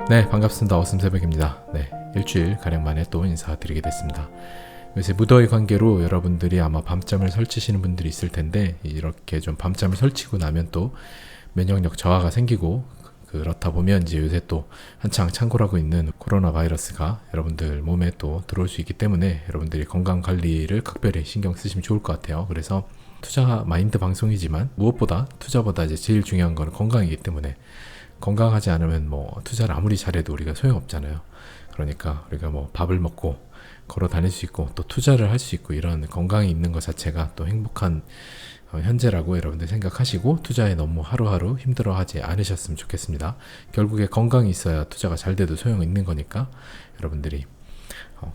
네, 반갑습니다. 어슴새벽입니다. 네, 일주일 가량 만에 또 인사드리게 됐습니다. 요새 무더위 관계로 여러분들이 아마 밤잠을 설치시는 분들이 있을 텐데, 이렇게 좀 밤잠을 설치고 나면 또 면역력 저하가 생기고, 그렇다 보면 이제 요새 또 한창 창궐하고 있는 코로나 바이러스가 여러분들 몸에 또 들어올 수 있기 때문에 여러분들이 건강 관리를 각별히 신경 쓰시면 좋을 것 같아요. 그래서 투자 마인드 방송이지만 무엇보다 투자보다 이제 제일 중요한 건 건강이기 때문에, 건강하지 않으면 뭐 투자를 아무리 잘해도 우리가 소용없잖아요. 그러니까 우리가 뭐 밥을 먹고 걸어 다닐 수 있고 또 투자를 할 수 있고 이런 건강이 있는 것 자체가 또 행복한 현재라고 여러분들 생각하시고 투자에 너무 하루하루 힘들어하지 않으셨으면 좋겠습니다. 결국에 건강이 있어야 투자가 잘 돼도 소용 있는 거니까 여러분들이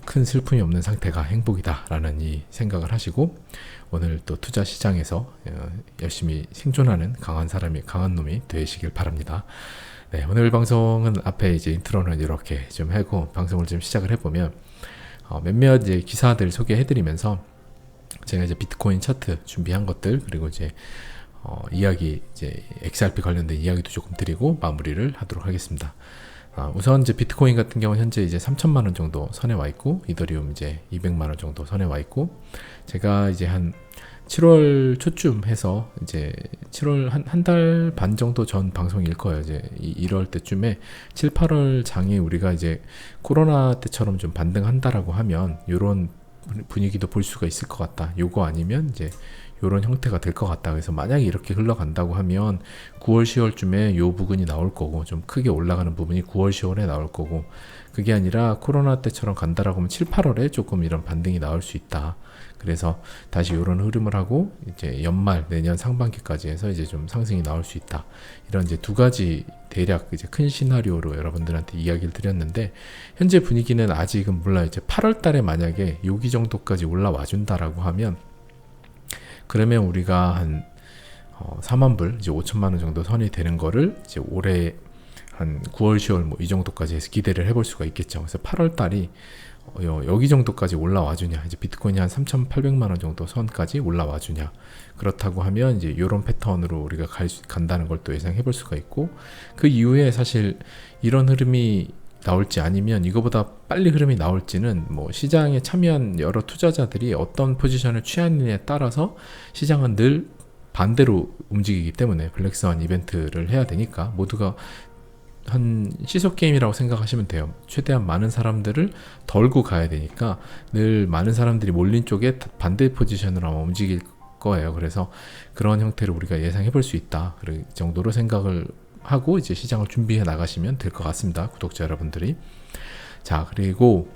큰 슬픔이 없는 상태가 행복이다 라는 이 생각을 하시고, 오늘 또 투자 시장에서 열심히 생존하는 강한 사람이, 강한 놈이 되시길 바랍니다. 네, 오늘 방송은 앞에 이제 인트로는 이렇게 좀 하고 방송을 좀 시작을 해보면, 몇몇 이제 기사들 소개해드리면서 제가 이제 비트코인 차트 준비한 것들, 그리고 이제 이야기, 이제 XRP 관련된 이야기도 조금 드리고 마무리를 하도록 하겠습니다. 우선 이제 비트코인 같은 경우는 현재 이제 3천만 원 정도 선에 와 있고, 이더리움 이제 200만 원 정도 선에 와 있고, 제가 이제 한 7월 초쯤 해서 이제 7월 한 달 반 정도 전 방송일 거예요. 이제 1월 때쯤에 7, 8월 장에 우리가 이제 코로나 때처럼 좀 반등한다라고 하면 요런 분위기도 볼 수가 있을 것 같다. 요거 아니면 이제 요런 형태가 될 것 같다. 그래서 만약에 이렇게 흘러간다고 하면 9월, 10월쯤에 요 부분이 나올 거고, 좀 크게 올라가는 부분이 9월, 10월에 나올 거고, 그게 아니라 코로나 때처럼 간다라고 하면 7, 8월에 조금 이런 반등이 나올 수 있다. 그래서 다시 이런 흐름을 하고 이제 연말 내년 상반기까지 해서 이제 좀 상승이 나올 수 있다. 이런 이제 두 가지 대략 이제 큰 시나리오로 여러분들한테 이야기를 드렸는데, 현재 분위기는 아직은 몰라요. 이제 8월 달에 만약에 여기 정도까지 올라와 준다라고 하면, 그러면 우리가 한 4만 불, 이제 5천만 원 정도 선이 되는 거를 이제 올해 한 9월, 10월 뭐 이 정도까지 해서 기대를 해볼 수가 있겠죠. 그래서 8월 달이 여기 정도까지 올라와 주냐, 이제 비트코인이 한 3,800만 원 정도 선까지 올라와 주냐, 그렇다고 하면 이제 이런 패턴으로 우리가 간다는 걸 또 예상해 볼 수가 있고, 그 이후에 사실 이런 흐름이 나올지 아니면 이거보다 빨리 흐름이 나올지는 뭐 시장에 참여한 여러 투자자들이 어떤 포지션을 취하느냐에 따라서 시장은 늘 반대로 움직이기 때문에, 블랙스완 이벤트를 해야 되니까 모두가 한 시속 게임이라고 생각하시면 돼요. 최대한 많은 사람들을 덜고 가야 되니까 늘 많은 사람들이 몰린 쪽에 반대 포지션으로 아마 움직일 거예요. 그래서 그런 형태를 우리가 예상해 볼 수 있다, 그 정도로 생각을 하고 이제 시장을 준비해 나가시면 될 것 같습니다, 구독자 여러분들이. 자, 그리고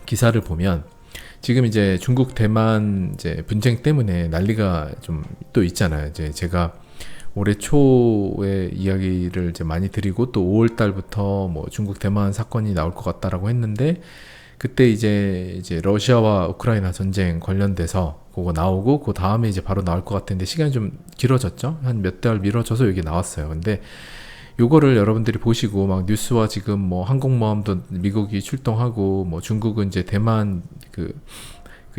기사를 보면 지금 이제 중국 대만 이제 분쟁 때문에 난리가 좀 또 있잖아요. 이제 제가 올해 초에 이야기를 이제 많이 드리고, 또 5월 달부터 뭐 중국 대만 사건이 나올 것 같다라고 했는데, 그때 이제 러시아와 우크라이나 전쟁 관련돼서 그거 나오고, 그 다음에 이제 바로 나올 것 같은데 시간이 좀 길어졌죠. 한 몇 달 미뤄져서 여기 나왔어요. 근데 요거를 여러분들이 보시고 막 뉴스와 지금 뭐 항공모함도 미국이 출동하고, 뭐 중국은 이제 대만 그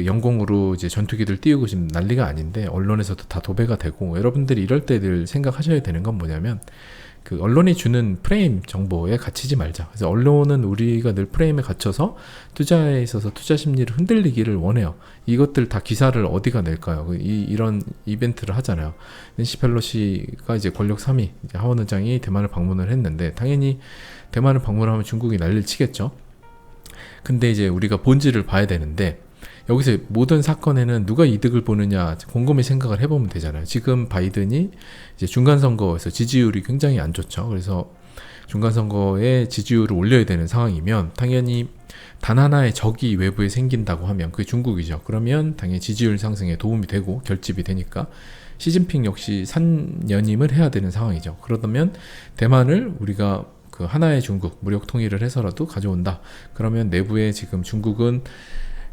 영공으로 이제 전투기들 띄우고 지금 난리가 아닌데, 언론에서도 다 도배가 되고, 여러분들이 이럴 때 늘 생각하셔야 되는 건 뭐냐면, 그 언론이 주는 프레임 정보에 갇히지 말자. 그래서 언론은 우리가 늘 프레임에 갇혀서 투자에 있어서 투자 심리를 흔들리기를 원해요. 이것들 다 기사를 어디가 낼까요? 이런 이벤트를 하잖아요. 낸시 펠로시가 이제 권력 3위 이제 하원 의장이 대만을 방문을 했는데, 당연히 대만을 방문하면 중국이 난리를 치겠죠. 근데 이제 우리가 본질을 봐야 되는데, 여기서 모든 사건에는 누가 이득을 보느냐 곰곰이 생각을 해보면 되잖아요. 지금 바이든이 이제 중간선거에서 지지율이 굉장히 안 좋죠. 그래서 중간선거에 지지율을 올려야 되는 상황이면, 당연히 단 하나의 적이 외부에 생긴다고 하면 그게 중국이죠. 그러면 당연히 지지율 상승에 도움이 되고 결집이 되니까 시진핑 역시 산연임을 해야 되는 상황이죠. 그러면 대만을 우리가 그 하나의 중국, 무력 통일을 해서라도 가져온다. 그러면 내부에 지금 중국은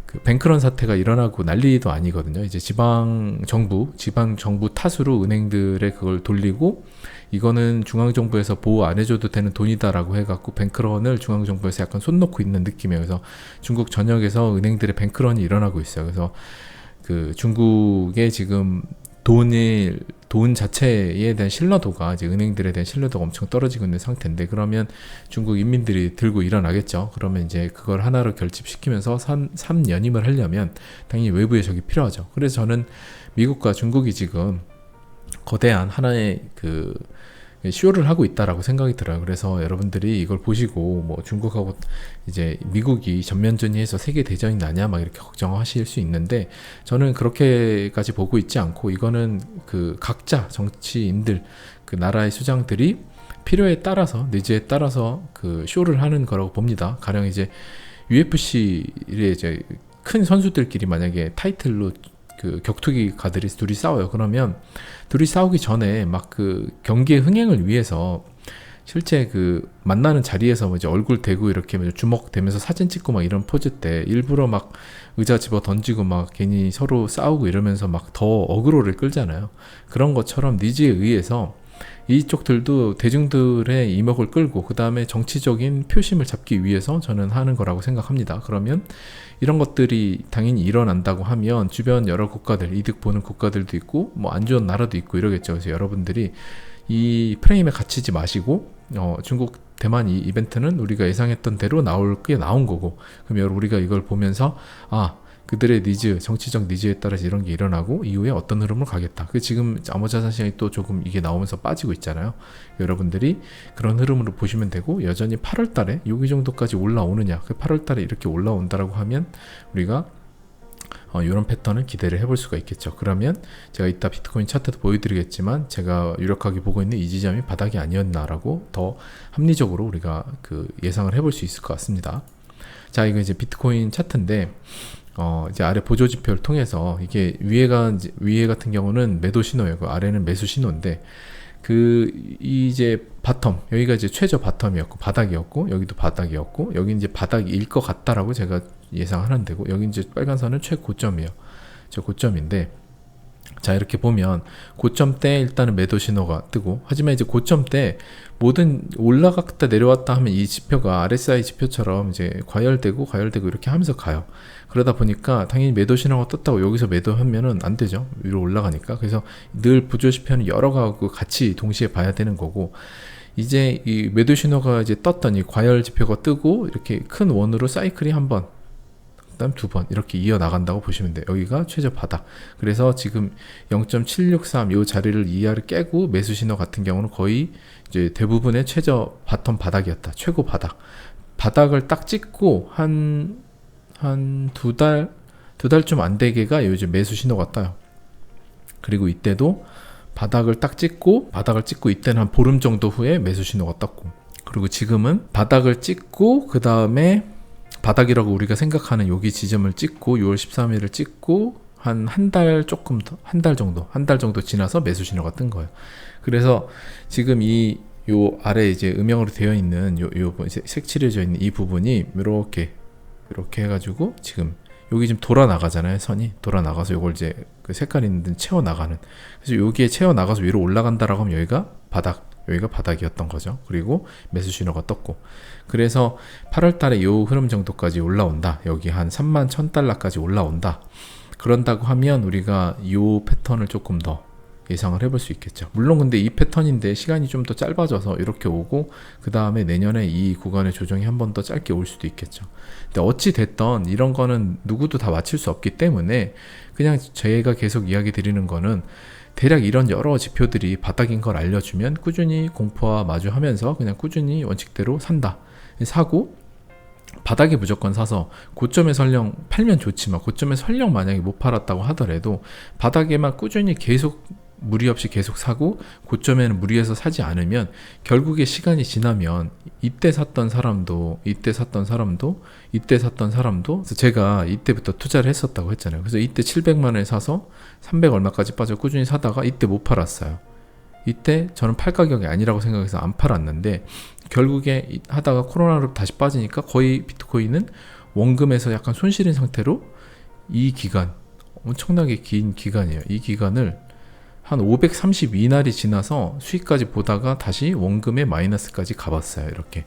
그 뱅크런 사태가 일어나고 난리도 아니거든요. 이제 지방 정부 탓으로 은행들의 그걸 돌리고, 이거는 중앙정부에서 보호 안 해줘도 되는 돈이다라고 해갖고 뱅크런을 중앙정부에서 약간 손 놓고 있는 느낌이에요. 그래서 중국 전역에서 은행들의 뱅크런이 일어나고 있어요. 그래서 그 중국의 지금 돈을 돈 자체에 대한 신뢰도가 이제 은행들에 대한 신뢰도가 엄청 떨어지고 있는 상태인데, 그러면 중국 인민들이 들고 일어나겠죠. 그러면 이제 그걸 하나로 결집시키면서 3연임을 하려면 당연히 외부의 적이 필요하죠. 그래서 저는 미국과 중국이 지금 거대한 하나의 그 쇼를 하고 있다라고 생각이 들어요. 그래서 여러분들이 이걸 보시고 뭐 중국하고 이제 미국이 전면전이해서 세계 대전이 나냐 막 이렇게 걱정하실 수 있는데, 저는 그렇게까지 보고 있지 않고, 이거는 그 각자 정치인들, 그 나라의 수장들이 필요에 따라서, 니즈에 따라서 그 쇼를 하는 거라고 봅니다. 가령 이제 UFC의 이제 큰 선수들끼리 만약에 타이틀로 그 격투기 가들이 둘이 싸워요. 그러면 둘이 싸우기 전에 막 그 경기의 흥행을 위해서 실제 그 만나는 자리에서 이제 얼굴 대고 이렇게 주먹 대면서 사진 찍고 막 이런 포즈 때 일부러 막 의자 집어 던지고 막 괜히 서로 싸우고 이러면서 막 더 어그로를 끌잖아요. 그런 것처럼 니즈에 의해서 이쪽들도 대중들의 이목을 끌고 그 다음에 정치적인 표심을 잡기 위해서 저는 하는 거라고 생각합니다. 그러면 이런 것들이 당연히 일어난다고 하면 주변 여러 국가들, 이득 보는 국가들도 있고 뭐 안 좋은 나라도 있고 이러겠죠. 그래서 여러분들이 이 프레임에 갇히지 마시고 중국 대만 이 이벤트는 우리가 예상했던 대로 나올 게 나온 거고, 그러면 우리가 이걸 보면서 그들의 니즈, 정치적 니즈에 따라서 이런 게 일어나고 이후에 어떤 흐름을 가겠다. 지금 암호자산 시장이 또 조금 이게 나오면서 빠지고 있잖아요. 여러분들이 그런 흐름으로 보시면 되고, 여전히 8월 달에 여기 정도까지 올라오느냐, 8월 달에 이렇게 올라온다라고 하면 우리가 이런 패턴을 기대를 해볼 수가 있겠죠. 그러면 제가 이따 비트코인 차트도 보여드리겠지만 제가 유력하게 보고 있는 이 지점이 바닥이 아니었나라고 더 합리적으로 우리가 그 예상을 해볼 수 있을 것 같습니다. 자, 이거 이제 비트코인 차트인데 이제 아래 보조 지표를 통해서 이게 위에 같은 경우는 매도 신호예요. 그 아래는 매수 신호인데, 이제 바텀, 여기가 이제 최저 바텀이었고 바닥이었고, 여기도 바닥이었고, 여기 이제 바닥일 것 같다라고 제가 예상하는 데고, 여기 이제 빨간 선은 최고점이에요. 저 고점인데, 자, 이렇게 보면 고점 때 일단은 매도 신호가 뜨고, 하지만 이제 고점 때 뭐든 올라갔다 내려왔다 하면 이 지표가 RSI 지표처럼 이제 과열되고 이렇게 하면서 가요. 그러다 보니까 당연히 매도 신호가 떴다고 여기서 매도하면은 안 되죠. 위로 올라가니까. 그래서 늘 보조 지표는 여러 가고 같이 동시에 봐야 되는 거고, 이제 이 매도 신호가 이제 떴더니 과열 지표가 뜨고 이렇게 큰 원으로 사이클이 한 번, 그다음 두 번 이렇게 이어나간다고 보시면 돼요. 여기가 최저 바닥. 그래서 지금 0.763 이 자리를 이하를 깨고 매수 신호 같은 경우는 거의 이제 대부분의 최저 바텀 바닥이었다. 최고 바닥. 바닥을 딱 찍고 한 두 달 좀 안 되게가 요즘 매수 신호가 떠요. 그리고 이때도 바닥을 찍고 이때는 한 보름 정도 후에 매수 신호가 떴고, 그리고 지금은 바닥을 찍고 그 다음에 바닥이라고 우리가 생각하는 여기 지점을 찍고 6월 13일을 찍고 한 달 정도 지나서 매수 신호가 뜬 거예요. 그래서 지금 요 아래 이제 음영으로 되어 있는 요 색칠해져 있는 이 부분이 이렇게 해가지고 지금 여기 지금 돌아 나가잖아요. 선이 돌아 나가서 요걸 이제 그 색깔 있는 데 채워 나가는. 그래서 여기에 채워 나가서 위로 올라간다라고 하면 여기가 바닥이었던 거죠. 그리고 매수 신호가 떴고, 그래서 8월 달에 요 흐름 정도까지 올라온다. 여기 한 31,000달러까지 올라온다. 그런다고 하면 우리가 요 패턴을 조금 더 예상을 해볼 수 있겠죠. 물론 근데 이 패턴인데 시간이 좀 더 짧아져서 이렇게 오고, 그 다음에 내년에 이 구간의 조정이 한 번 더 짧게 올 수도 있겠죠. 근데 어찌 됐던 이런 거는 누구도 다 맞출 수 없기 때문에 그냥 제가 계속 이야기 드리는 거는, 대략 이런 여러 지표들이 바닥인 걸 알려주면 꾸준히 공포와 마주하면서 그냥 꾸준히 원칙대로 사고, 바닥에 무조건 사서 고점에 설령 팔면 좋지만, 고점에 설령 만약에 못 팔았다고 하더라도 바닥에만 꾸준히 계속 무리 없이 계속 사고, 고점에는 무리해서 사지 않으면 결국에 시간이 지나면 이때 샀던 사람도 그래서 제가 이때부터 투자를 했었다고 했잖아요. 그래서 이때 700만 원에 사서 300 얼마까지 빠져 꾸준히 사다가 이때 못 팔았어요. 이때 저는 팔 가격이 아니라고 생각해서 안 팔았는데, 결국에 하다가 코로나로 다시 빠지니까 거의 비트코인은 원금에서 약간 손실인 상태로 이 기간, 엄청나게 긴 기간이에요. 이 기간을 한 532날이 지나서 수익까지 보다가 다시 원금의 마이너스까지 가봤어요. 이렇게.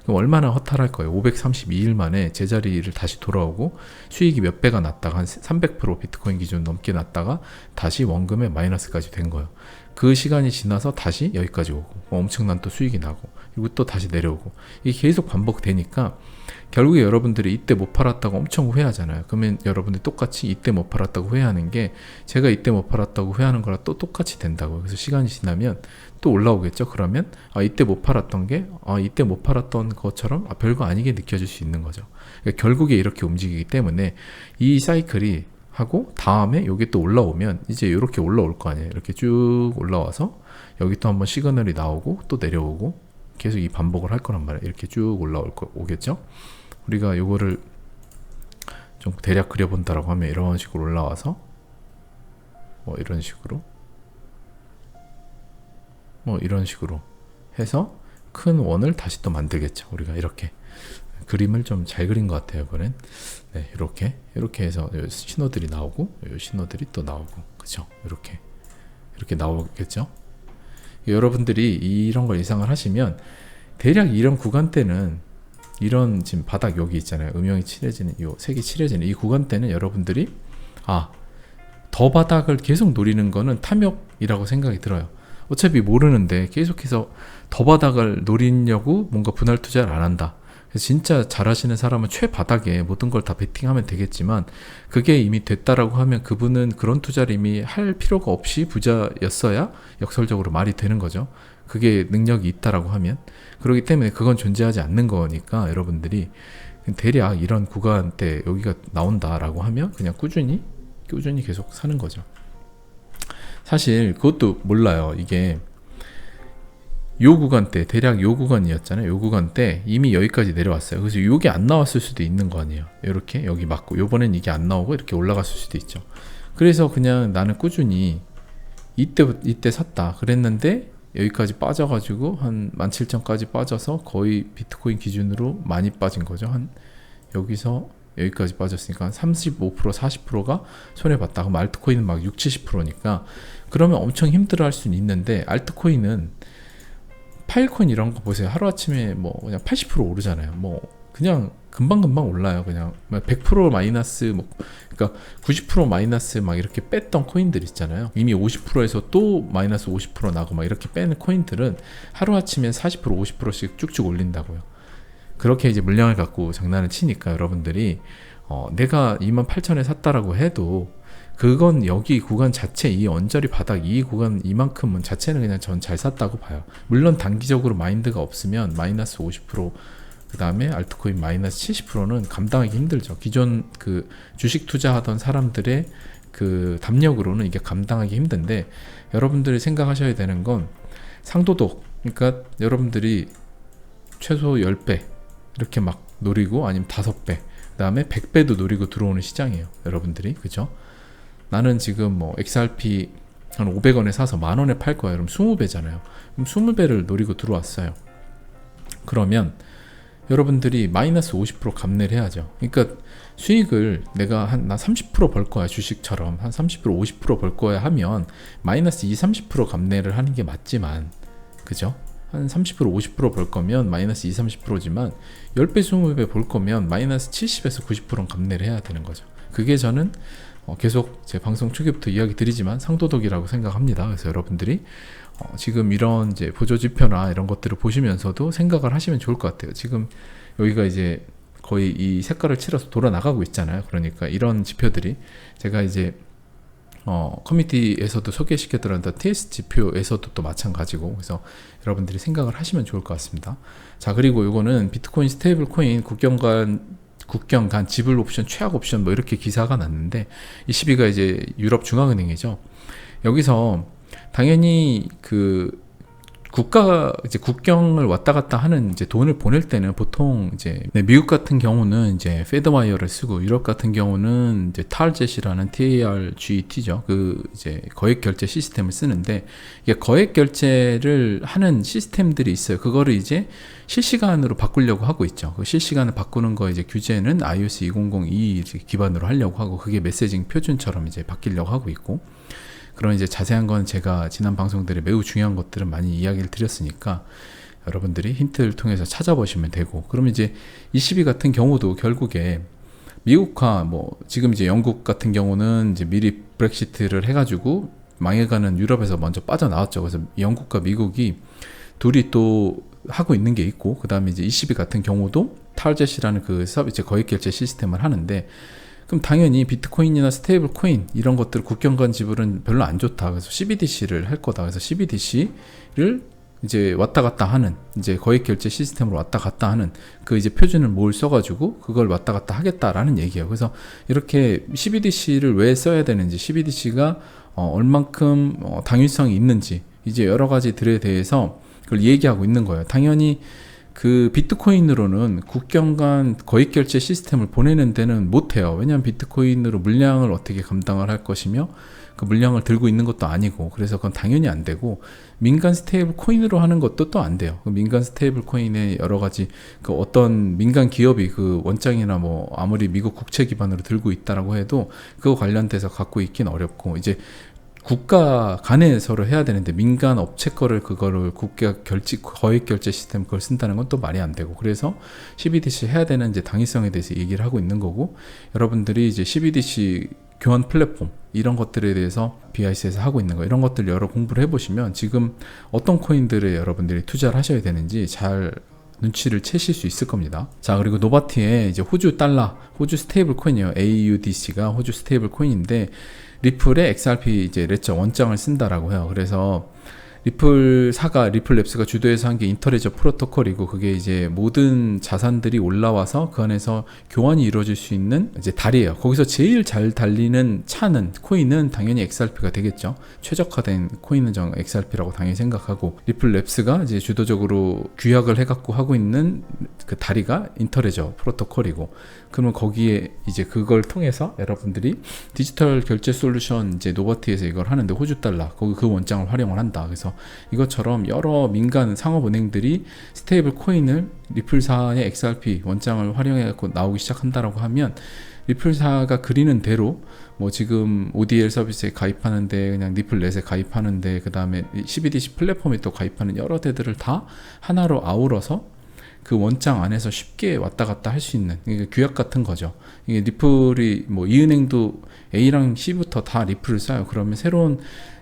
그럼 얼마나 허탈할 거예요. 532일 만에 제자리를 다시 돌아오고 수익이 몇 배가 났다가 한 300% 비트코인 기준 넘게 났다가 다시 원금에 마이너스까지 된 거예요. 그 시간이 지나서 다시 여기까지 오고 엄청난 또 수익이 나고 그리고 또 다시 내려오고 이게 계속 반복되니까 결국에 여러분들이 이때 못 팔았다고 엄청 후회하잖아요. 그러면 여러분들이 똑같이 이때 못 팔았다고 후회하는 게 제가 이때 못 팔았다고 후회하는 거랑 또 똑같이 된다고요. 그래서 시간이 지나면 또 올라오겠죠. 그러면 이때 못 팔았던 게 이때 못 팔았던 것처럼 별거 아니게 느껴질 수 있는 거죠. 그러니까 결국에 이렇게 움직이기 때문에 이 사이클이 하고 다음에 여기 또 올라오면 이제 이렇게 올라올 거 아니에요. 이렇게 쭉 올라와서 여기 또 한번 시그널이 나오고 또 내려오고 계속 이 반복을 할 거란 말이에요. 이렇게 쭉 오겠죠. 우리가 요거를 좀 대략 그려본다라고 하면 이런 식으로 올라와서 이런 식으로 이런 식으로 해서 큰 원을 다시 또 만들겠죠. 우리가 이렇게 그림을 좀 잘 그린 것 같아요. 이번엔 네, 이렇게 해서 신호들이 나오고 신호들이 또 나오고 그죠? 이렇게 나오겠죠. 여러분들이 이런 걸 예상을 하시면 대략 이런 구간대는 이런 지금 바닥 여기 있잖아요. 음영이 칠해지는 요 색이 칠해지는 이 구간대는 여러분들이 더 바닥을 계속 노리는 거는 탐욕이라고 생각이 들어요. 어차피 모르는데 계속해서 더 바닥을 노리려고 뭔가 분할 투자를 안 한다. 그래서 진짜 잘하시는 사람은 최바닥에 모든 걸 다 베팅하면 되겠지만 그게 이미 됐다라고 하면 그분은 그런 투자를 이미 할 필요가 없이 부자였어야 역설적으로 말이 되는 거죠. 그게 능력이 있다라고 하면 그렇기 때문에 그건 존재하지 않는 거니까 여러분들이 대략 이런 구간대 여기가 나온다라고 하면 그냥 꾸준히 계속 사는 거죠. 사실 그것도 몰라요. 이게 요 구간대 대략 요 구간이었잖아요. 요 구간대 이미 여기까지 내려왔어요. 그래서 요게 안 나왔을 수도 있는 거 아니에요. 이렇게 여기 맞고 요번엔 이게 안 나오고 이렇게 올라갔을 수도 있죠. 그래서 그냥 나는 꾸준히 이때 샀다 그랬는데 여기까지 빠져가지고 한 17,000까지 빠져서 거의 비트코인 기준으로 많이 빠진 거죠. 한 여기서 여기까지 빠졌으니까 한 35% 40%가 손해봤다. 그럼 알트코인은 막 60-70%니까 그러면 엄청 힘들어 할 수는 있는데 알트코인은 파일코인 이런 거 보세요. 하루아침에 그냥 80% 오르잖아요. 그냥 금방금방 올라요. 그냥 100% 마이너스 그러니까 90% 마이너스 막 이렇게 뺐던 코인들 있잖아요. 이미 50%에서 또 마이너스 50% 나고 막 이렇게 빼는 코인들은 하루아침에 40% 50%씩 쭉쭉 올린다고요. 그렇게 이제 물량을 갖고 장난을 치니까 여러분들이 내가 28,000에 샀다라고 해도 그건 여기 구간 자체 이 언저리 바닥 이 구간 이만큼은 자체는 그냥 전 잘 샀다고 봐요. 물론 단기적으로 마인드가 없으면 마이너스 50% 그 다음에 알트코인 마이너스 70%는 감당하기 힘들죠. 기존 그 주식 투자하던 사람들의 그 담력으로는 이게 감당하기 힘든데 여러분들이 생각하셔야 되는 건 상도덕. 그러니까 여러분들이 최소 10배 이렇게 막 노리고 아니면 5배 그 다음에 100배도 노리고 들어오는 시장이에요. 여러분들이 그죠? 나는 지금 XRP 한 500원에 사서 10,000원에 팔 거야. 그럼 20배잖아요. 그럼 20배를 노리고 들어왔어요. 그러면 여러분들이 마이너스 50% 감내를 해야죠. 그러니까 수익을 내가 나 30% 벌 거야. 주식처럼 한 30% 50% 벌 거야 하면 마이너스 30% 감내를 하는 게 맞지만 그죠? 한 30% 50% 벌 거면 마이너스 30%지만 10배 20배 벌 거면 마이너스 70에서 90%는 감내를 해야 되는 거죠. 그게 저는 계속 제 방송 초기부터 이야기 드리지만 상도덕이라고 생각합니다. 그래서 여러분들이 지금 이런 이제 보조지표나 이런 것들을 보시면서도 생각을 하시면 좋을 것 같아요. 지금 여기가 이제 거의 이 색깔을 칠해서 돌아 나가고 있잖아요. 그러니까 이런 지표들이 제가 이제 커뮤니티에서도 소개시켜드렸던 TS 지표에서도 또 마찬가지고 그래서 여러분들이 생각을 하시면 좋을 것 같습니다. 자, 그리고 이거는 비트코인 스테이블 코인 국경 간 지불 옵션, 최악 옵션 이렇게 기사가 났는데 이 시비가 이제 유럽 중앙은행이죠. 여기서 당연히 그 국가 이제 국경을 왔다 갔다 하는 이제 돈을 보낼 때는 보통 이제 미국 같은 경우는 이제 페드와이어를 쓰고 유럽 같은 경우는 이제 TARGET이라는 TARGET죠. 그 이제 거액 결제 시스템을 쓰는데 이게 거액 결제를 하는 시스템들이 있어요. 그거를 이제 실시간으로 바꾸려고 하고 있죠. 그 실시간을 바꾸는 거 이제 규제는 iOS 2002 기반으로 하려고 하고 그게 메시징 표준처럼 이제 바뀌려고 하고 있고. 그런 이제 자세한 건 제가 지난 방송들에 매우 중요한 것들은 많이 이야기를 드렸으니까 여러분들이 힌트를 통해서 찾아보시면 되고, 그러면 이제 ECB 같은 경우도 결국에 미국과 뭐 지금 이제 영국 같은 경우는 이제 미리 브렉시트를 해가지고 망해가는 유럽에서 먼저 빠져나왔죠. 그래서 영국과 미국이 둘이 또 하고 있는 게 있고, 그 다음에 이제 ECB 같은 경우도 타르젯이라는 그 서비스 거액 결제 시스템을 하는데, 그럼 당연히 비트코인이나 스테이블 코인 이런 것들 국경 간 지불은 별로 안 좋다. 그래서 CBDC를 할 거다. 그래서 CBDC를 이제 왔다 갔다 하는, 이제 거액 결제 시스템으로 왔다 갔다 하는 그 이제 표준을 뭘 써가지고 그걸 왔다 갔다 하겠다라는 얘기예요. 그래서 이렇게 CBDC를 왜 써야 되는지, CBDC가 얼만큼 당위성이 있는지, 이제 여러 가지들에 대해서 그걸 얘기하고 있는 거예요. 당연히 그 비트코인으로는 국경 간 거액 결제 시스템을 보내는 데는 못해요. 왜냐하면 비트코인으로 물량을 어떻게 감당을 할 것이며 그 물량을 들고 있는 것도 아니고, 그래서 그건 당연히 안 되고, 민간 스테이블 코인으로 하는 것도 또 안 돼요. 그 민간 스테이블 코인에 여러 가지 그 어떤 민간 기업이 그 원장이나 뭐 아무리 미국 국채 기반으로 들고 있다라고 해도 그거 관련돼서 갖고 있긴 어렵고, 이제 국가 간에 서로 해야 되는데 민간 업체 거를 그거를 국가 거액 결제 시스템 그걸 쓴다는 건 또 말이 안 되고, 그래서 CBDC 해야 되는 이제 당위성에 대해서 얘기를 하고 있는 거고, 여러분들이 이제 CBDC 교환 플랫폼 이런 것들에 대해서 BIC에서 하고 있는 거, 이런 것들 여러 공부를 해보시면 지금 어떤 코인들에 여러분들이 투자를 하셔야 되는지 잘 눈치를 채실 수 있을 겁니다. 자, 그리고 노바티에 이제 호주 달러, 호주 스테이블 코인이에요. AUDC가 호주 스테이블 코인인데 리플의 XRP 이제 레저 원장을 쓴다라고 해요. 그래서 리플사가, 리플랩스가 주도해서 한 게 인터레저 프로토콜이고, 그게 이제 모든 자산들이 올라와서 그 안에서 교환이 이루어질 수 있는 이제 다리예요. 거기서 제일 잘 달리는 차는, 코인은 당연히 XRP가 되겠죠. 최적화된 코인은 저 XRP라고 당연히 생각하고, 리플랩스가 이제 주도적으로 규약을 해갖고 하고 있는 그 다리가 인터레저 프로토콜이고, 그러면 거기에 이제 그걸 통해서 여러분들이 디지털 결제 솔루션 이제 노버티에서 이걸 하는데 호주 달러, 거기 그 원장을 활용을 한다. 그래서 이것처럼 여러 민간 상업은행들이 스테이블 코인을 리플사의 XRP 원장을 활용해갖고 나오기 시작한다라고 하면, 리플사가 그리는 대로 뭐 지금 ODL 서비스에 가입하는데, 그냥 리플넷에 가입하는데, 그 다음에 CBDC 플랫폼에 또 가입하는 여러 데들을 다 하나로 아우러서 그 원장 안에서 쉽게 왔다 갔다 할 수 있는, 이게 규약 같은 거죠. 이게 리플이 뭐 이 은행도 A랑 C부터 다 리플을 써요. 그러면 새로운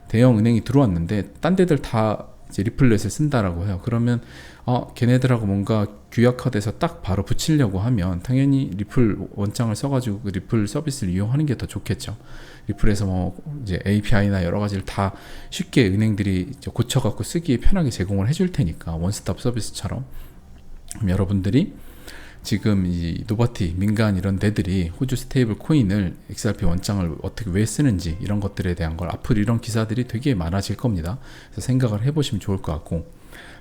대형 은행이 들어왔는데 딴 데들 다 이제 리플렛을 쓴다라고 해요. 그러면 걔네들하고 뭔가 규약화돼서 딱 바로 붙이려고 하면 당연히 리플 원장을 써가지고 그 리플 서비스를 이용하는 게 더 좋겠죠. 리플에서 뭐 이제 API나 여러 가지를 다 쉽게 은행들이 이제 고쳐갖고 쓰기에 편하게 제공을 해줄 테니까, 원스톱 서비스처럼. 그럼 여러분들이 지금 이 노바티, 민간 이런 데들이 호주 스테이블 코인을 XRP 원장을 어떻게 왜 쓰는지 이런 것들에 대한 걸 앞으로 이런 기사들이 되게 많아질 겁니다. 그래서 생각을 해보시면 좋을 것 같고,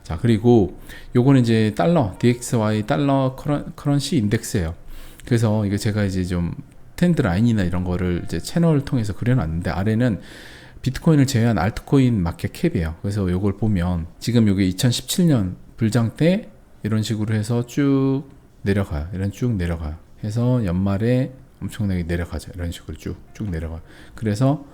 자, 그리고 요거는 이제 달러, DXY 달러 커런시 인덱스예요. 그래서 이거 제가 이제 좀 트렌드 라인이나 이런 거를 이제 채널을 통해서 그려놨는데, 아래는 비트코인을 제외한 알트코인 마켓 캡이에요. 그래서 요걸 보면 지금 요게 2017년 불장 때 이런 식으로 해서 쭉 내려가요. 이런 쭉 내려가요. 해서 연말에 엄청나게 내려가죠. 이런 식으로 쭉 내려가요. 그래서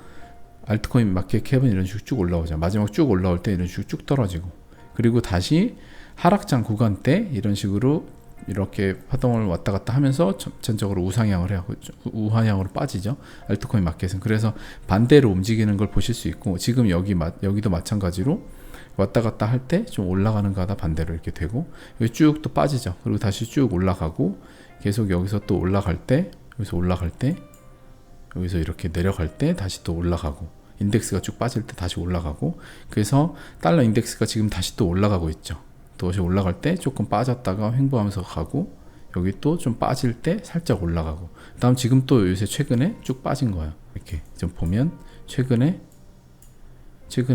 알트코인 마켓 캡은 이런 식으로 쭉 올라오죠. 마지막 쭉 올라올 때 이런 식으로 쭉 떨어지고, 그리고 다시 하락장 구간 때 이런 식으로 이렇게 파동을 왔다 갔다 하면서 전체적으로 우상향을 해요. 우하향으로 빠지죠. 알트코인 마켓은. 그래서 반대로 움직이는 걸 보실 수 있고, 지금 여기도 마찬가지로 왔다 갔다 할 때 좀 올라가는 거다 반대로 이렇게 되고, 여기 쭉 또 빠지죠. 그리고 다시 쭉 올라가고, 계속 여기서 또 올라갈 때, 여기서 올라갈 때, 여기서 이렇게 내려갈 때 다시 또 올라가고, 인덱스가 쭉 빠질 때 다시 올라가고, 그래서 달러 인덱스가 지금 다시 또 올라가고 있죠. 또 다시 올라갈 때 조금 빠졌다가 횡보하면서 가고, 여기 또 좀 빠질 때 살짝 올라가고, 다음 지금 또 요새 최근에 쭉 빠진 거예요. 이렇게 좀 보면 최근에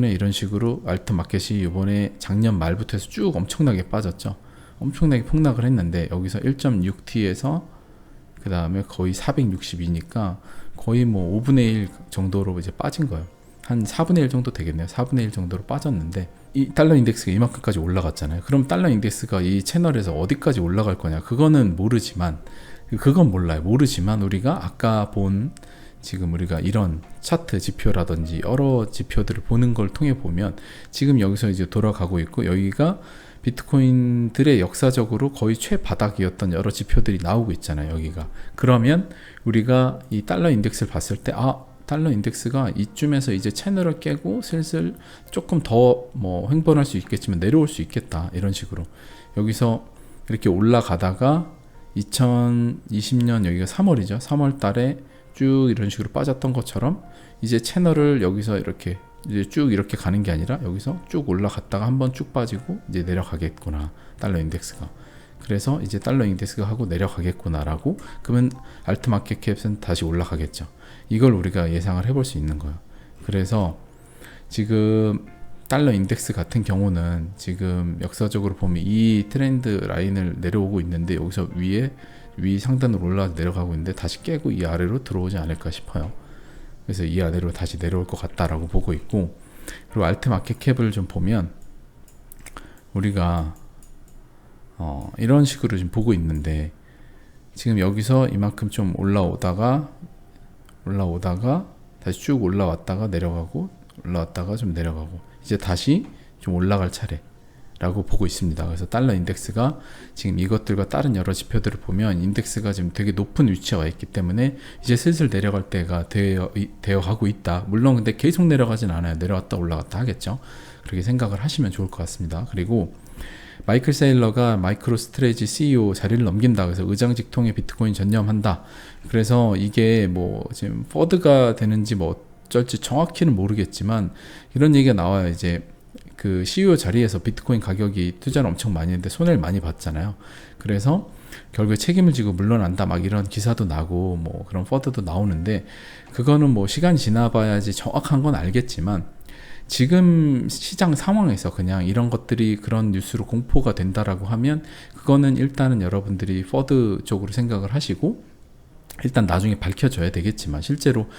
이런 식으로 알트 마켓이 이번에 작년 말부터 해서 쭉 엄청나게 빠졌죠. 엄청나게 폭락을 했는데, 여기서 1.6T에서 그 다음에 거의 462니까 거의 뭐 5분의 1 정도로 이제 빠진 거예요. 한 4분의 1 정도 되겠네요. 4분의 1 정도로 빠졌는데, 이 달러 인덱스가 이만큼까지 올라갔잖아요. 그럼 달러 인덱스가 이 채널에서 어디까지 올라갈 거냐, 그거는 모르지만, 그건 몰라요. 모르지만 우리가 아까 본 지금 우리가 이런 차트 지표라든지 여러 지표들을 보는 걸 통해 보면 지금 여기서 이제 돌아가고 있고, 여기가 비트코인들의 역사적으로 거의 최바닥이었던 여러 지표들이 나오고 있잖아요. 여기가. 그러면 우리가 이 달러 인덱스를 봤을 때, 달러 인덱스가 이쯤에서 이제 채널을 깨고 슬슬 조금 더 뭐 횡보할 수 있겠지만 내려올 수 있겠다, 이런 식으로 여기서 이렇게 올라가다가 2020년 여기가 3월이죠. 3월 달에 쭉 이런 식으로 빠졌던 것처럼 이제 채널을 여기서 이렇게 이제 쭉 이렇게 가는 게 아니라 여기서 쭉 올라갔다가 한번 쭉 빠지고 이제 내려가겠구나, 달러 인덱스가. 그래서 이제 달러 인덱스가 하고 내려가겠구나라고, 그러면 알트 마켓 캡은 다시 올라가겠죠. 이걸 우리가 예상을 해볼 수 있는 거예요. 그래서 지금 달러 인덱스 같은 경우는 지금 역사적으로 보면 이 트렌드 라인을 내려오고 있는데, 여기서 위 상단으로 올라 내려가고 있는데 다시 깨고 이 아래로 들어오지 않을까 싶어요. 그래서 이 아래로 다시 내려올 것 같다라고 보고 있고, 그리고 알트 마켓 캡을 좀 보면 우리가 이런 식으로 좀 보고 있는데, 지금 여기서 이만큼 좀 올라오다가 다시 쭉 올라왔다가 내려가고, 올라왔다가 좀 내려가고, 이제 다시 좀 올라갈 차례라고 보고 있습니다. 그래서 달러 인덱스가 지금 이것들과 다른 여러 지표들을 보면 인덱스가 지금 되게 높은 위치에 와 있기 때문에 이제 슬슬 내려갈 때가 되어 가고 있다. 물론 근데 계속 내려가진 않아요. 내려왔다 올라갔다 하겠죠. 그렇게 생각을 하시면 좋을 것 같습니다. 그리고 마이클 세일러가 마이크로 스트레이지 CEO 자리를 넘긴다. 그래서 의장직통에 비트코인 전념한다. 그래서 이게 뭐 지금 퍼드가 되는지 뭐 어쩔지 정확히는 모르겠지만 이런 얘기가 나와요. 이제 그 CEO 자리에서 비트코인 가격이 투자를 엄청 많이 했는데 손해를 많이 봤잖아요. 그래서 결국에 책임을 지고 물러난다, 막 이런 기사도 나고 뭐 그런 퍼드도 나오는데, 그거는 뭐 시간 지나봐야지 정확한 건 알겠지만 지금 시장 상황에서 그냥 이런 것들이 그런 뉴스로 공포가 된다라고 하면 그거는 일단은 여러분들이 퍼드 쪽으로 생각을 하시고, 일단 나중에 밝혀져야 되겠지만 실제로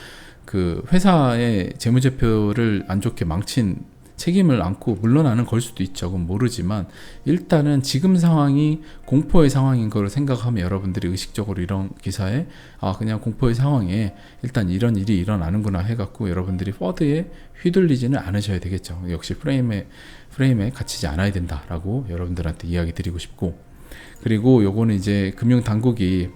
그 회사의 재무제표를 안 좋게 망친 책임을 안고 물러나는 걸 수도 있죠. 그건 모르지만 일단은 지금 상황이 공포의 상황인 걸 생각하면 여러분들이 의식적으로 이런 기사에 그냥 공포의 상황에 일단 이런 일이 일어나는구나 해갖고 여러분들이 퍼드에 휘둘리지는 않으셔야 되겠죠. 역시 프레임에 갇히지 않아야 된다라고 여러분들한테 이야기 드리고 싶고, 그리고 요거는 이제 금융당국이,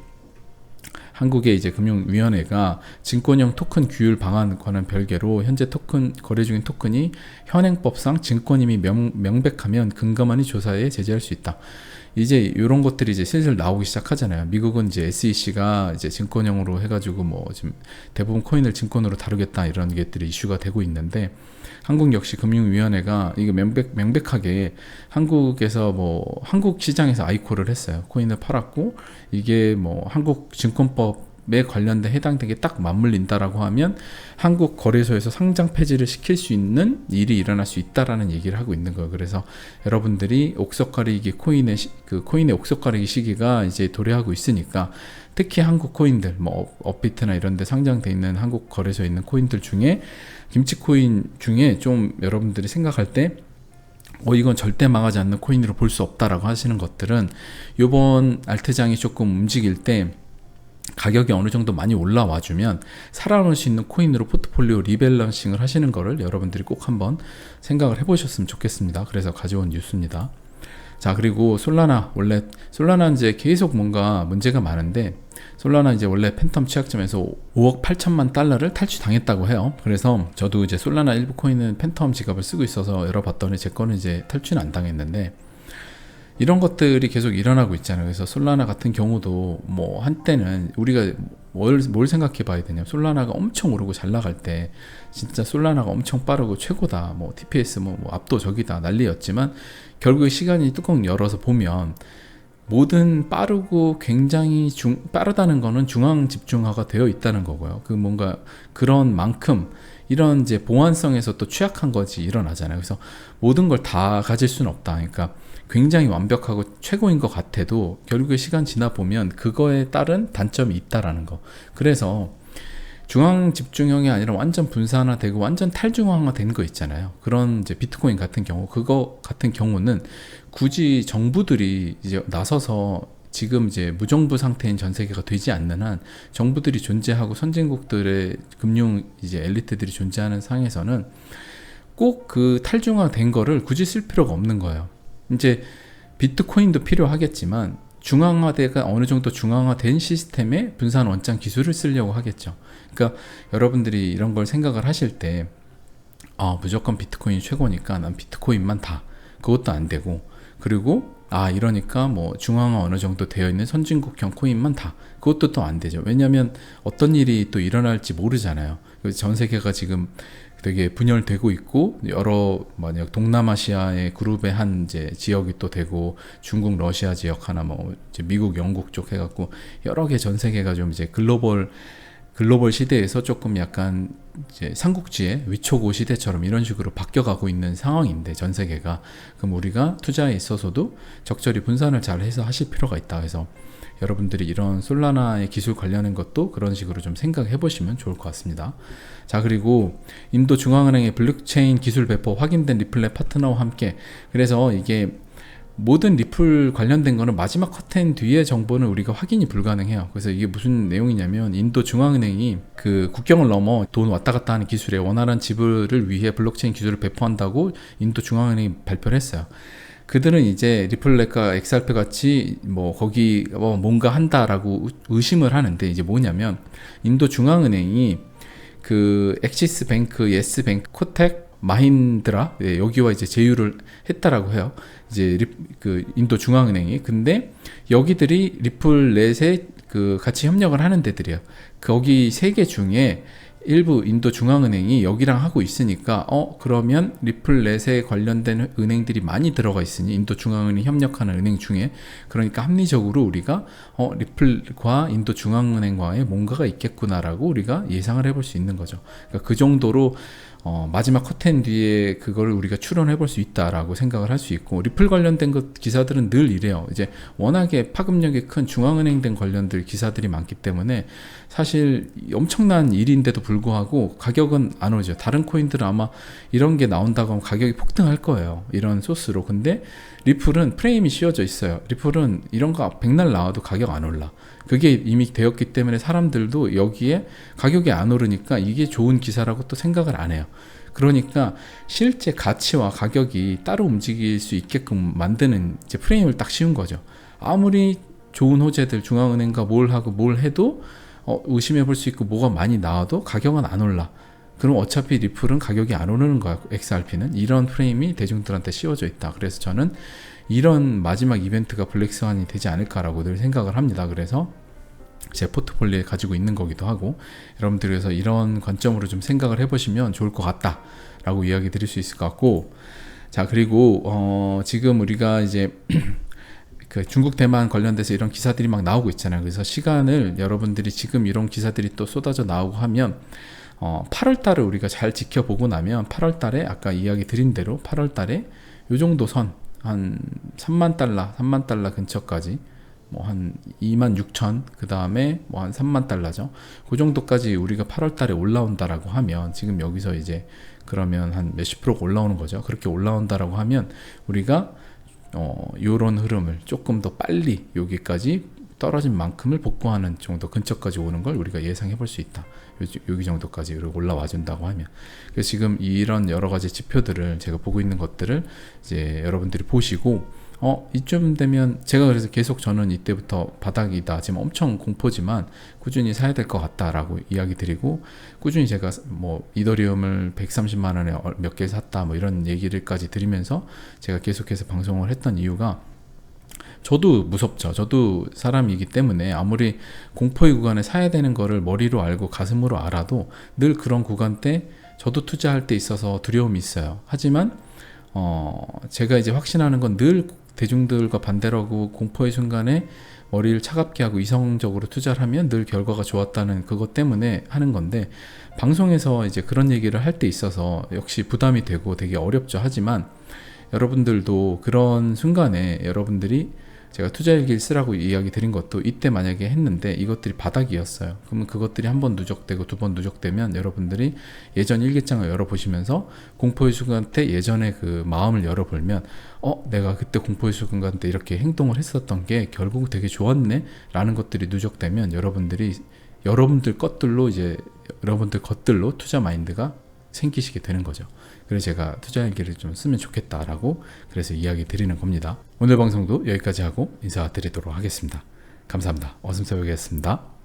한국의 이제 금융위원회가 증권형 토큰 규율 방안과는 별개로 현재 토큰 거래 중인 토큰이 현행법상 증권임이 명백하면 금감원이 조사에 제재할 수 있다. 이제 이런 것들이 이제 슬슬 나오기 시작하잖아요. 미국은 이제 SEC가 이제 증권형으로 해가지고 뭐 지금 대부분 코인을 증권으로 다루겠다, 이런 것들이 이슈가 되고 있는데, 한국 역시 금융위원회가 이거 명백하게 한국에서 뭐 한국 시장에서 아이콜을 했어요. 코인을 팔았고 이게 뭐 한국 증권법에 관련된 해당되게 딱 맞물린다라고 하면 한국 거래소에서 상장 폐지를 시킬 수 있는 일이 일어날 수 있다라는 얘기를 하고 있는 거예요. 그래서 여러분들이 옥석가리기 코인의 옥석가리기 시기가 이제 도래하고 있으니까, 특히 한국 코인들, 뭐 업비트나 이런 데 상장돼 있는 한국 거래소에 있는 코인들 중에 김치코인 중에 좀 여러분들이 생각할 때 이건 절대 망하지 않는 코인으로 볼 수 없다라고 하시는 것들은 이번 알트장이 조금 움직일 때 가격이 어느 정도 많이 올라와 주면 살아남을 수 있는 코인으로 포트폴리오 리밸런싱을 하시는 거를 여러분들이 꼭 한번 생각을 해보셨으면 좋겠습니다. 그래서 가져온 뉴스입니다. 자, 그리고 솔라나, 원래 솔라나는 이제 계속 뭔가 문제가 많은데, 솔라나 이제 원래 팬텀 취약점에서 5억 8천만 달러를 탈취당했다고 해요. 그래서 저도 이제 솔라나 일부 코인은 팬텀 지갑을 쓰고 있어서 열어봤더니 제 거는 이제 탈취는 안 당했는데, 이런 것들이 계속 일어나고 있잖아요. 그래서 솔라나 같은 경우도 뭐 한때는 우리가 뭘 생각해 봐야 되냐면, 솔라나가 엄청 오르고 잘 나갈 때 진짜 솔라나가 엄청 빠르고 최고다, 뭐 TPS 뭐 압도적이다 난리였지만, 결국에 시간이 뚜껑 열어서 보면 모든 빠르고 굉장히 빠르다는 거는 중앙 집중화가 되어 있다는 거고요. 그 뭔가 그런 만큼 이런 이제 보안성에서 또 취약한 것이 일어나잖아요. 그래서 모든 걸 다 가질 수는 없다. 그러니까 굉장히 완벽하고 최고인 것 같아도 결국에 시간 지나 보면 그거에 따른 단점이 있다라는 거. 그래서 중앙 집중형이 아니라 완전 분산화되고 완전 탈중앙화 된 거 있잖아요. 그런 이제 비트코인 같은 경우, 그거 같은 경우는 굳이 정부들이 이제 나서서 지금 이제 무정부 상태인 전 세계가 되지 않는 한 정부들이 존재하고 선진국들의 금융 이제 엘리트들이 존재하는 상에서는 꼭 그 탈중화된 거를 굳이 쓸 필요가 없는 거예요. 이제 비트코인도 필요하겠지만 중앙화대가 어느 정도 중앙화된 시스템의 분산 원장 기술을 쓰려고 하겠죠. 그러니까 여러분들이 이런 걸 생각을 하실 때 무조건 비트코인이 최고니까 난 비트코인만 다, 그것도 안 되고, 그리고 이러니까 뭐 중앙화 어느 정도 되어 있는 선진국형 코인만 다, 그것도 또 안 되죠. 왜냐하면 어떤 일이 또 일어날지 모르잖아요. 전 세계가 지금 되게 분열되고 있고, 여러 만약 동남아시아의 그룹의 한 이제 지역이 또 되고, 중국 러시아 지역 하나, 뭐 이제 미국 영국 쪽 해갖고 여러 개 전 세계가 좀 이제 글로벌 시대에서 조금 약간 이제 삼국지의 위초고 시대처럼 이런 식으로 바뀌어가고 있는 상황인데, 전 세계가. 그럼 우리가 투자에 있어서도 적절히 분산을 잘 해서 하실 필요가 있다. 그래서 여러분들이 이런 솔라나의 기술 관련한 것도 그런 식으로 좀 생각해 보시면 좋을 것 같습니다. 자, 그리고 인도 중앙은행의 블록체인 기술 배포 확인된 리플렛 파트너와 함께, 그래서 이게 모든 리플 관련된 거는 마지막 커튼 뒤에 정보는 우리가 확인이 불가능해요. 그래서 이게 무슨 내용이냐면, 인도 중앙은행이 그 국경을 넘어 돈 왔다 갔다 하는 기술에 원활한 지불을 위해 블록체인 기술을 배포한다고 인도 중앙은행이 발표를 했어요. 그들은 이제 리플렛과 엑스알피 같이 뭐 거기 뭔가 한다라고 의심을 하는데, 이제 뭐냐면 인도 중앙은행이 그 엑시스 뱅크, 예스 뱅크, 코텍, 마힌드라, 여기와 이제 제휴를 했다라고 해요. 이제 그 인도 중앙은행이. 근데 여기들이 리플렛에 그 같이 협력을 하는 데들이에요. 거기 3개 중에 일부 인도 중앙은행이 여기랑 하고 있으니까 그러면 리플렛에 관련된 은행들이 많이 들어가 있으니, 인도 중앙은행이 협력하는 은행 중에, 그러니까 합리적으로 우리가 리플과 인도 중앙은행과의 뭔가가 있겠구나라고 우리가 예상을 해볼 수 있는 거죠. 그러니까 그 정도로 마지막 커튼 뒤에 그거를 우리가 추론해 볼 수 있다라고 생각을 할 수 있고, 리플 관련된 것 기사들은 늘 이래요. 이제 워낙에 파급력이 큰 중앙은행 등 관련들 기사들이 많기 때문에 사실 엄청난 일인데도 불구하고 가격은 안 오죠. 다른 코인들은 아마 이런 게 나온다고 하면 가격이 폭등할 거예요, 이런 소스로. 근데 리플은 프레임이 씌워져 있어요. 리플은 이런 거 백날 나와도 가격 안 올라. 그게 이미 되었기 때문에 사람들도 여기에 가격이 안 오르니까 이게 좋은 기사라고 또 생각을 안 해요. 그러니까 실제 가치와 가격이 따로 움직일 수 있게끔 만드는 이제 프레임을 딱 씌운 거죠. 아무리 좋은 호재들 중앙은행과 뭘 하고 뭘 해도 의심해 볼 수 있고 뭐가 많이 나와도 가격은 안 올라. 그럼 어차피 리플은 가격이 안 오르는 거야, XRP는. 이런 프레임이 대중들한테 씌워져 있다. 그래서 저는 이런 마지막 이벤트가 블랙스완이 되지 않을까라고 늘 생각을 합니다. 그래서 제 포트폴리오에 가지고 있는 거기도 하고, 여러분들이 그래서 이런 관점으로 좀 생각을 해보시면 좋을 것 같다 라고 이야기 드릴 수 있을 것 같고, 자, 그리고 지금 우리가 이제 그 중국 대만 관련돼서 이런 기사들이 막 나오고 있잖아요. 그래서 시간을 여러분들이 지금 이런 기사들이 또 쏟아져 나오고 하면 8월 달을 우리가 잘 지켜보고 나면, 8월 달에 아까 이야기 드린 대로 8월 달에 요 정도 선, 한 3만 달러 근처까지, 뭐 한 2만 6천, 그 다음에 뭐 한 3만 달러죠. 그 정도까지 우리가 8월 달에 올라온다라고 하면, 지금 여기서 이제 그러면 한 몇십 프로가 올라오는 거죠. 그렇게 올라온다라고 하면 우리가 요런 흐름을 조금 더 빨리 여기까지 떨어진 만큼을 복구하는 정도 근처까지 오는 걸 우리가 예상해 볼 수 있다. 여기 정도까지 올라와 준다고 하면. 그래서 지금 이런 여러 가지 지표들을 제가 보고 있는 것들을 이제 여러분들이 보시고, 이쯤 되면 제가 그래서 계속 저는 이때부터 바닥이다, 지금 엄청 공포지만 꾸준히 사야 될 것 같다라고 이야기 드리고, 꾸준히 제가 뭐 이더리움을 130만 원에 몇 개 샀다 뭐 이런 얘기를까지 드리면서 제가 계속해서 방송을 했던 이유가, 저도 무섭죠. 저도 사람이기 때문에 아무리 공포의 구간에 사야 되는 거를 머리로 알고 가슴으로 알아도 늘 그런 구간 때 저도 투자할 때 있어서 두려움이 있어요. 하지만 제가 이제 확신하는 건 늘 대중들과 반대로 하고 공포의 순간에 머리를 차갑게 하고 이성적으로 투자를 하면 늘 결과가 좋았다는 그것 때문에 하는 건데, 방송에서 이제 그런 얘기를 할 때 있어서 역시 부담이 되고 되게 어렵죠. 하지만 여러분들도 그런 순간에 여러분들이 제가 투자일기를 쓰라고 이야기 드린 것도 이때 만약에 했는데 이것들이 바닥이었어요. 그러면 그것들이 한 번 누적되고 두 번 누적되면 여러분들이 예전 일기장을 열어보시면서 공포의 순간 때 예전에 그 마음을 열어보면 내가 그때 공포의 순간 때 이렇게 행동을 했었던 게 결국 되게 좋았네 라는 것들이 누적되면 여러분들 것들로 이제 여러분들 것들로 투자 마인드가 생기시게 되는 거죠. 그래서 제가 투자일기를 좀 쓰면 좋겠다라고 그래서 이야기 드리는 겁니다. 오늘 방송도 여기까지 하고 인사드리도록 하겠습니다. 감사합니다. 어슴새벽이었습니다.